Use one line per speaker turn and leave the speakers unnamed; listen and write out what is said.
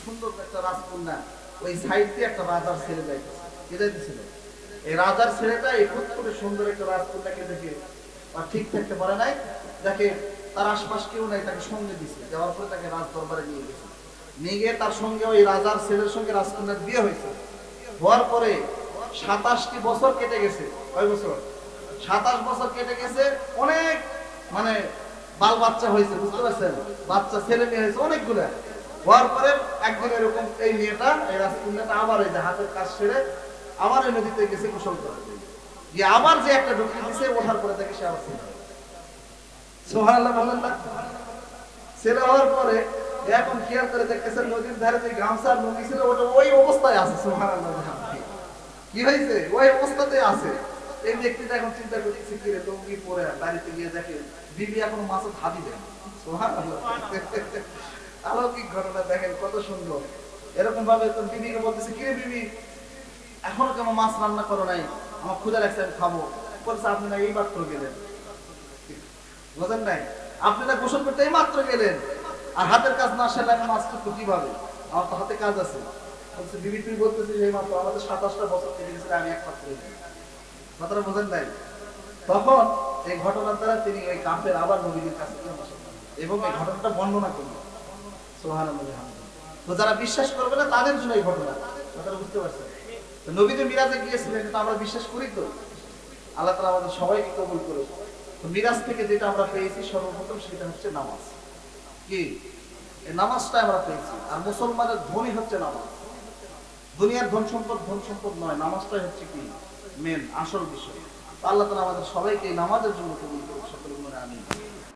সুন্দর একটা রাজকন্যা ওই সাইড দিয়ে একটা রাজার ছেলে যাইতেছে, কে যাইতেছিল? এই রাজার ছেলেটা এই ফুটফুটে সুন্দর একটা রাজকন্যাকে দেখে আর ঠিক থাকতে পারে নাই, দেখে তার আশপাশ কেউ নাই, তাকে সঙ্গে দিছে, যাওয়ার পরে তাকে রাজ দরবারে নিয়ে গেছে। নিয়ে গিয়ে তার সঙ্গে ওই রাজার ছেলের সঙ্গে রাজকন্যার বিয়ে হয়েছে। হওয়ার পরে 27টি বছর কেটে গেছে। কয় বছর? 27 বছর কেটে গেছে। অনেক মানে বাল বাচ্চা হয়েছে, বুঝতে পারছেন? বাচ্চা ছেলে মেয়ে হয়েছে অনেকগুলা। হওয়ার পরে একদিন এরকম এই মেয়েটা, এই রাজকন্যাটা আবার এই যে হাতের কাজ সেরে আবার এই নদীতে গেছে গোসল করতে, গিয়ে আবার যে একটা ডুবকি দিছে, ওঠার পরে দেখে সে আবার ছেলে। সুবহানাল্লাহ বলেন না? ছেলে হওয়ার পরে এখন খেয়াল করে দেখতেছেন নদীর ধারে যে গামছার লুঙ্গি ছিল ওটা ওই অবস্থায় আছে। সুবহানাল্লাহ, কি হয়েছে? ওই অবস্থাতে আছে। এই ব্যক্তিটা এখন চিন্তা করতেছে কি রে, লুঙ্গি পরে বাড়িতে গিয়ে দেখে বিবি এখন মাছে ভাবি দেয়। সুবহানাল্লাহ, অলৌকিক ঘটনা দেখেন কত সুন্দর। এরকম ভাবে তো বিবিকে বলতেছে, কি রে বিবি, এখনো কেন মাছ রান্না করো নাই? আমার ক্ষুধা লাগছে, আমি খাবো। বলছে, আপনি না এই মাত্র গেলেন, বুঝেন নাই? আপনি না গোসল করতে এই মাত্র গেলেন, আর হাতের কাজ না সেরে আমি মাছ করবো কিভাবে? আমার তো হাতে কাজ আছে। বলছে, বিবি তুই বলতেছিস এই মাত্র, আমাদের 27টা বছর কেটে গেছে, আমি এক মাত্র গেলাম। কথাটা বোঝেন নাই? তখন এই ঘটনার দ্বারা তিনি ওই কাফের আবার নবীর কাছে এবং এই ঘটনাটা বর্ণনা করলেন। সুবহানাল্লাহ। তো যারা বিশ্বাস করবে না তাদের জন্য এই ঘটনা। কথাটা বুঝতে পারছেন? তো নবী যে মিরাজে গিয়েছিলেন এটা আমরা বিশ্বাস করি তো। আল্লাহ তাআলা আমাদের সবাইকে কবুল করুন। তো মিরাজ থেকে যেটা আমরা পেয়েছি সর্বপ্রথম সেটা হচ্ছে নামাজ। কি? এই নামাজটা আমরা পেয়েছি। আর মুসলমানের ধনী হচ্ছে নামাজ। দুনিয়ার ধন সম্পদ নয়, নামাজটাই হচ্ছে কি মেন আসল বিষয়। আল্লাহ তাআলা আমাদের সবাইকে নামাজের জন্য কবুল করুন। সকলে বলুন আমিন।